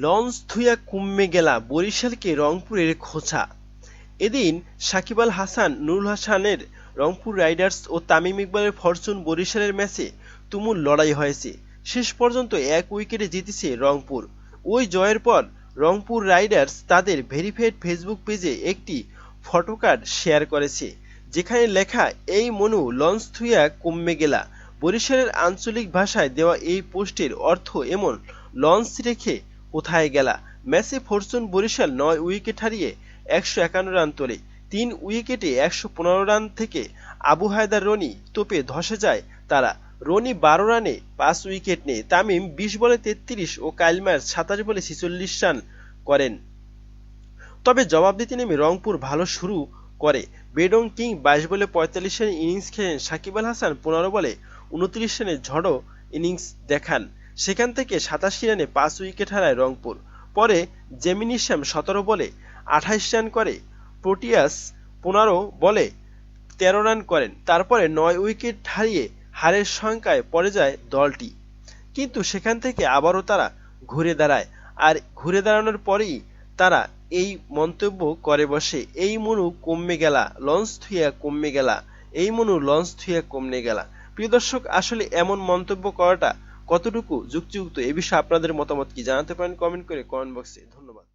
Launch থুইয়া কুম্মে গেলা বরিশালকে রংপুরের খোঁচা। এদিন সাকিব আল হাসান, নুরুল হাসানের রংপুর রাইডার্স ও তামিম ইকবালের ফরচুন বরিশালের ম্যাচে তুমুল লড়াই হয়েছে। শেষ পর্যন্ত 1 উইকেটে জিতেছে রংপুর। ওই জয়ের পর রংপুর রাইডার্স তাদের ভেরিফাইড ফেসবুক পেজে একটি ফটোকার্ড শেয়ার করেছে, যেখানে লেখা এই মনু লঞ্চ থুইয়া কুম্মে গেলা। বরিশালের আঞ্চলিক ভাষায় দেওয়া এই পোস্টের অর্থ এমন, লঞ্চ রেখে কোথায় গেলা। ম্যাচে ফরচুন বরিশাল 9 উইকেট হারিয়ে 151 রান তোলে। 3 উইকেটে 115 রান থেকে আবু হায়দার রনি তোপে ধসে যায় তারা। রনি 12 রানে 5 উইকেট নেয়। তামিম 20 বলে 33 ও কাইল মার্স 27 বলে 46 রান করেন। তবে জবাব দিতে নেমে রংপুর ভালো শুরু করে। বেডং কিং 22 বলে 45 রানের ইনিংস খেলেন। সাকিব আল হাসান 15 বলে 29 রানের ঝড়ো ইনিংস দেখান। সেখান থেকে 87 রানে 5 উইকেট হারায় রংপুর। পরে জেমিনি শ্যাম 17 বলে 28 রান করে। প্রোটিয়াস 15 বলে 13 রান করেন। তারপরে 9 উইকেট হারিয়ে হারের শঙ্কায় পড়ে যায় দলটি। কিন্তু সেখান থেকে আবারও তারা ঘুরে দাঁড়ায়। আর ঘুরে দাঁড়ানোর পরেই তারা এই মন্তব্য করে বসে, এই মনু কমে গেলা, লঞ্চ থুইয়া কমে গেলা, এই মনু লঞ্চ থুইয়া কমে গেলা। প্রিয় দর্শক, আসলে এমন মন্তব্য করাটা কতটুকু যুক্তিযুক্ত, এ বিষয়ে আপনাদের মতামত কি জানাতে পারেন কমেন্ট করে কমেন্ট বক্সে। ধন্যবাদ।